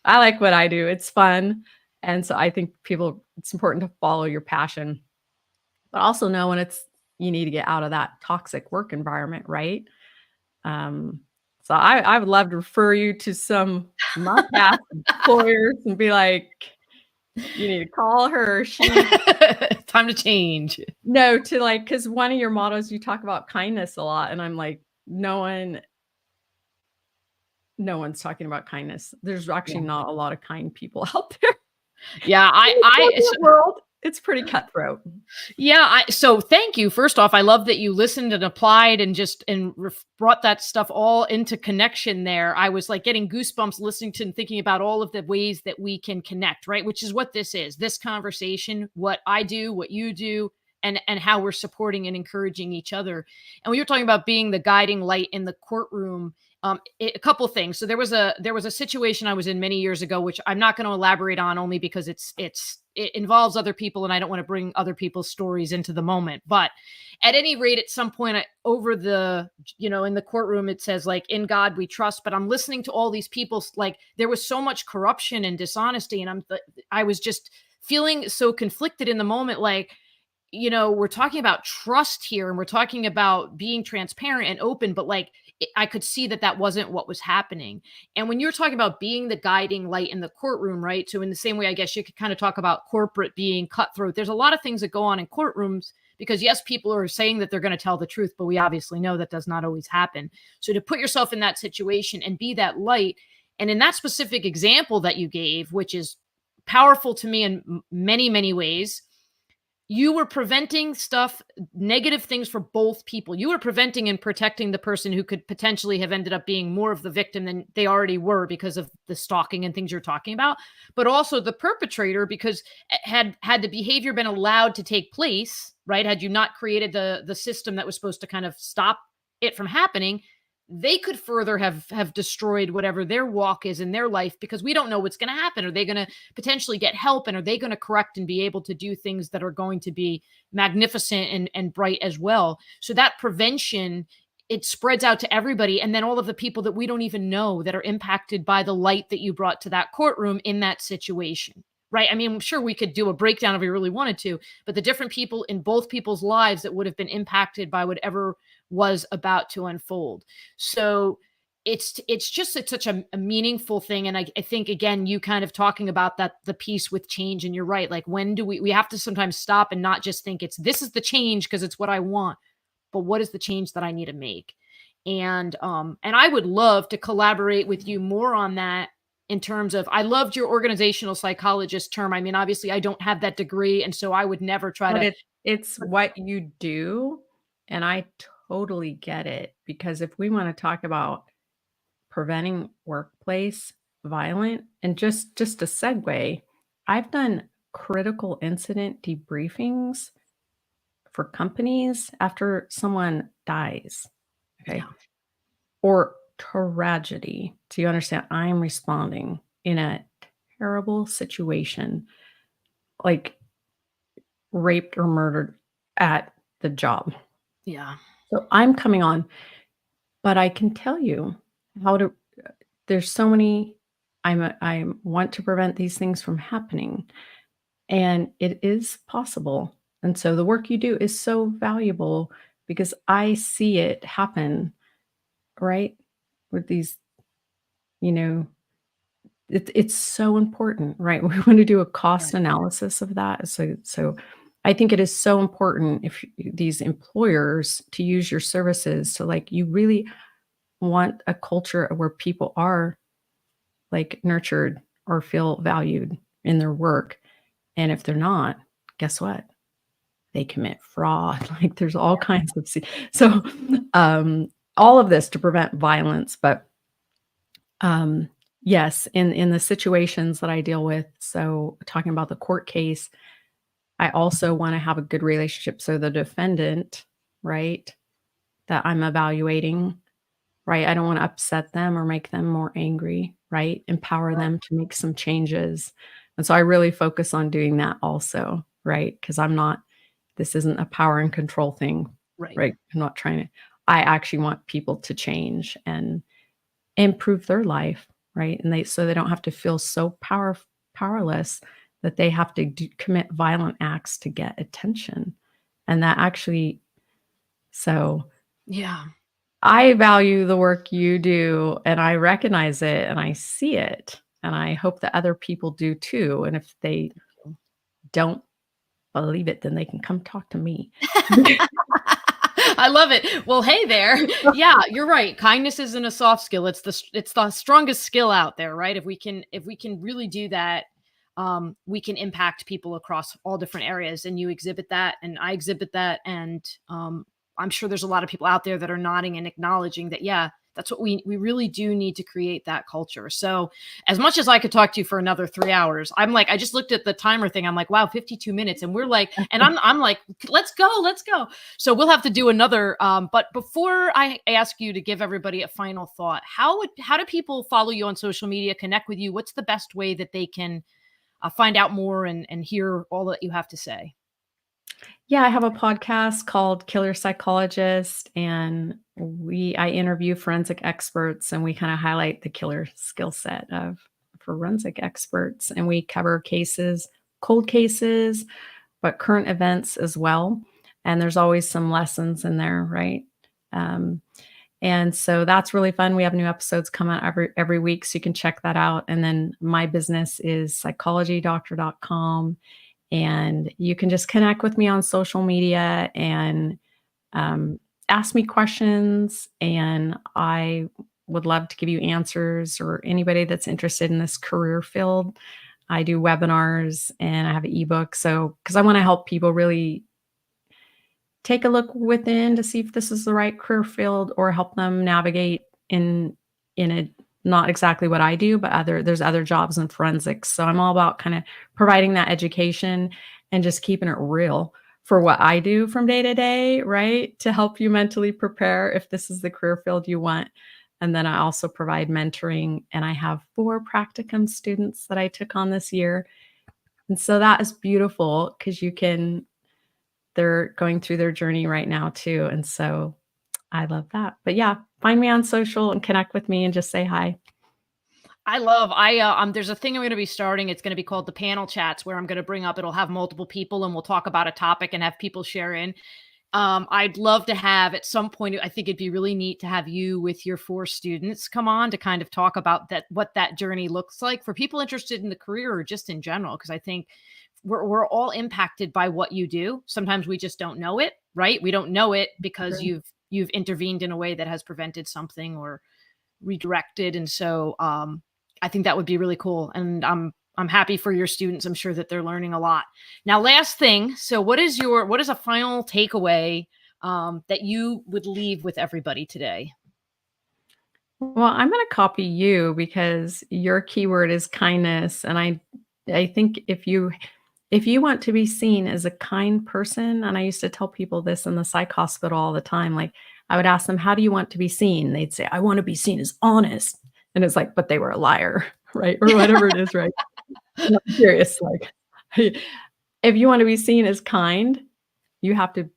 I like what I do. It's fun. And so I think it's important to follow your passion but also know when you need to get out of that toxic work environment, right? Um, so I would love to refer you to some must-have employers and be like, you need to call her. Time to change. No, to like, because one of your mottos, you talk about kindness a lot, and I'm like, no one's talking about kindness. There's actually Yeah. not a lot of kind people out there. Yeah. In the corporate world, it's pretty cutthroat. Yeah, so thank you. First off, I love that you listened and applied and brought that stuff all into connection there. I was like getting goosebumps listening to and thinking about all of the ways that we can connect, right? Which is what this is. This conversation, what I do, what you do, and how we're supporting and encouraging each other. And when you're talking about being the guiding light in the courtroom, a couple of things. So there was a situation I was in many years ago, which I'm not going to elaborate on, only because it involves other people, and I don't want to bring other people's stories into the moment. But at any rate, at some point in the courtroom, it says like, "In God we trust." But I'm listening to all these people, like there was so much corruption and dishonesty, and I was just feeling so conflicted in the moment, like, we're talking about trust here and we're talking about being transparent and open, but like I could see that that wasn't what was happening. And when you're talking about being the guiding light in the courtroom, right? So in the same way, I guess you could kind of talk about corporate being cutthroat. There's a lot of things that go on in courtrooms because yes, people are saying that they're going to tell the truth, but we obviously know that does not always happen. So to put yourself in that situation and be that light, and in that specific example that you gave, which is powerful to me in many, many ways, you were preventing negative things for both people. You were preventing and protecting the person who could potentially have ended up being more of the victim than they already were because of the stalking and things you're talking about, but also the perpetrator, because had the behavior been allowed to take place, right? Had you not created the system that was supposed to kind of stop it from happening, they could further have destroyed whatever their walk is in their life, because we don't know what's going to happen. Are they going to potentially get help, and are they going to correct and be able to do things that are going to be magnificent and bright as well? So that prevention, it spreads out to everybody, and then all of the people that we don't even know that are impacted by the light that you brought to that courtroom in that situation. Right. I mean, I'm sure we could do a breakdown if we really wanted to, but the different people in both people's lives that would have been impacted by whatever was about to unfold. So it's such a meaningful thing. And I think, again, you kind of talking about that, the piece with change, and you're right. Like, when do we have to sometimes stop and not just think this is the change because it's what I want, but what is the change that I need to make? And I would love to collaborate with you more on that, in terms of, I loved your organizational psychologist term. I mean, obviously I don't have that degree, and so I would never try But to. it's what you do, and I totally get it, because if we wanna talk about preventing workplace violence, and just a segue, I've done critical incident debriefings for companies after someone dies, okay, Yeah. or tragedy. Do you understand? I'm responding in a terrible situation, like raped or murdered at the job. Yeah. So I'm coming on, but I can tell you how to there's so many I want to prevent these things from happening, and it is possible. And so the work you do is so valuable, because I see it happen, right? With these, you know, it's so important, right? We want to do a cost Right. analysis of that. So I think it is so important, if these employers, to use your services. So, like, you really want a culture where people are, like, nurtured or feel valued in their work. And if they're not, guess what? They commit fraud. Like, there's all kinds of so um all of this to prevent violence. But yes, in the situations that I deal with, so talking about the court case, I also want to have a good relationship. So the defendant, right, that I'm evaluating, right? I don't want to upset them or make them more angry, right? Empower them to make some changes. And so I really focus on doing that also, right? Because this isn't a power and control thing, Right. right? I'm not trying to, I actually want people to change and improve their life, right? And so they don't have to feel so powerless that they have to commit violent acts to get attention. And that actually, so Yeah. I value the work you do, and I recognize it and I see it. And I hope that other people do too. And if they don't believe it, then they can come talk to me. I love it. Well, hey there. Yeah, you're right. Kindness isn't a soft skill. It's the strongest skill out there, right? If we can really do that, we can impact people across all different areas. And you exhibit that, and I exhibit that, and I'm sure there's a lot of people out there that are nodding and acknowledging that. Yeah, that's what we really do need to create that culture. So, as much as I could talk to you for another 3 hours, I'm like, I just looked at the timer thing. I'm like, wow, 52 minutes, and we're like, and I'm like, let's go, let's go. So we'll have to do another. But before I ask you to give everybody a final thought, how do people follow you on social media, connect with you? What's the best way that they can find out more and hear all that you have to say? Yeah, I have a podcast called Killer Psychologist, and I interview forensic experts, and we kind of highlight the killer skill set of forensic experts, and we cover cases, cold cases, but current events as well. And there's always some lessons in there, right? Um, and so that's really fun. We have new episodes come out every week, so you can check that out. And then my business is psychologydoctor.com, and you can just connect with me on social media and um, ask me questions, and I would love to give you answers, or anybody that's interested in this career field. I do webinars and I have an ebook. So, because I want to help people really take a look within to see if this is the right career field, or help them navigate in a not exactly what I do, but there's other jobs in forensics. So I'm all about kind of providing that education and just keeping it real for what I do from day to day, right? To help you mentally prepare if this is the career field you want. And then I also provide mentoring, and I have 4 practicum students that I took on this year. And so that is beautiful because they're going through their journey right now too. And so I love that. But yeah, find me on social and connect with me and just say hi. There's a thing I'm going to be starting. It's going to be called the panel chats, where I'm going to bring up, it'll have multiple people and we'll talk about a topic and have people share in. I'd love to have at some point, I think it'd be really neat to have you with your 4 students come on to kind of talk about that, what that journey looks like for people interested in the career or just in general. Cause I think we're all impacted by what you do. Sometimes we just don't know it, right? We don't know it because Sure. you've intervened in a way that has prevented something or redirected. And so, I think that would be really cool. And I'm happy for your students. I'm sure that they're learning a lot. Now, last thing. So what is a final takeaway that you would leave with everybody today? Well, I'm going to copy you because your keyword is kindness, and I think if you want to be seen as a kind person, and I used to tell people this in the psych hospital all the time, like I would ask them, "How do you want to be seen?" They'd say, "I want to be seen as honest." And it's like, but they were a liar, right? Or whatever it is, right? No, I'm serious, like if you want to be seen as kind, you have to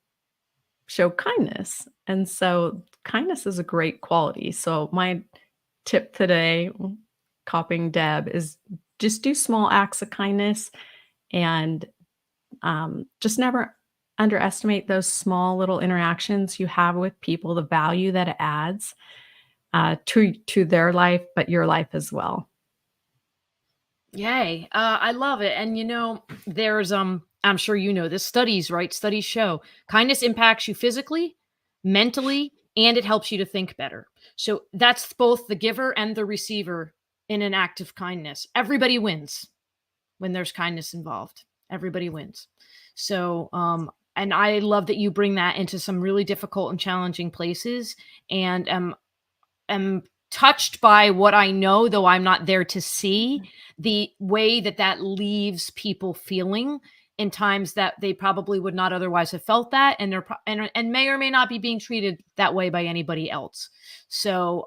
show kindness. And so kindness is a great quality. So my tip today, copying Deb, is just do small acts of kindness, and just never underestimate those small little interactions you have with people, the value that it adds to their life, but your life as well. Yay. I love it. And there's I'm sure you know this, studies, right? Studies show kindness impacts you physically, mentally, and it helps you to think better. So that's both the giver and the receiver in an act of kindness. Everybody wins when there's kindness involved. Everybody wins. So and I love that you bring that into some really difficult and challenging places, and am touched by what I know, though I'm not there to see, the way that that leaves people feeling in times that they probably would not otherwise have felt that, and and may or may not be being treated that way by anybody else. So,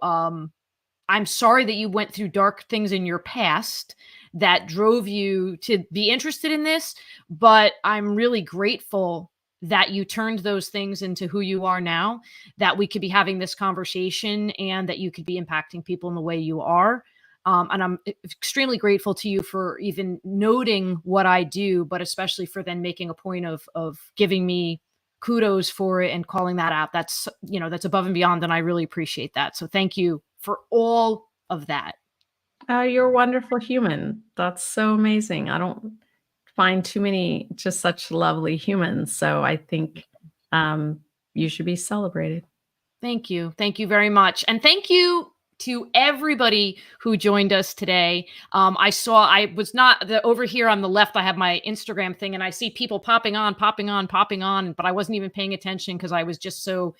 I'm sorry that you went through dark things in your past that drove you to be interested in this, but I'm really grateful that you turned those things into who you are now, that we could be having this conversation and that you could be impacting people in the way you are. And I'm extremely grateful to you for even noting what I do, but especially for then making a point of giving me kudos for it and calling that out. That's above and beyond, and I really appreciate that. So thank you for all of that. Oh, you're a wonderful human. That's so amazing. I don't find too many just such lovely humans. So I think you should be celebrated. Thank you. Thank you very much. And thank you to everybody who joined us today. I was not over here on the left. I have my Instagram thing and I see people popping on, popping on, popping on, but I wasn't even paying attention because I was just so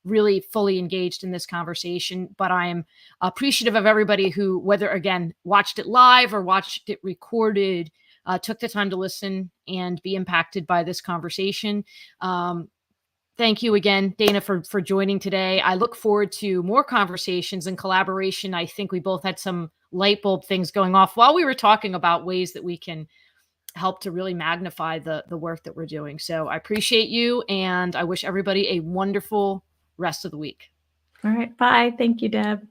really fully engaged in this conversation. But I am appreciative of everybody who, whether again, watched it live or watched it recorded, took the time to listen and be impacted by this conversation. Thank you again, Dana, for joining today. I look forward to more conversations and collaboration. I think we both had some light bulb things going off while we were talking about ways that we can help to really magnify the work that we're doing. So I appreciate you, and I wish everybody a wonderful rest of the week. All right. Bye. Thank you, Deb.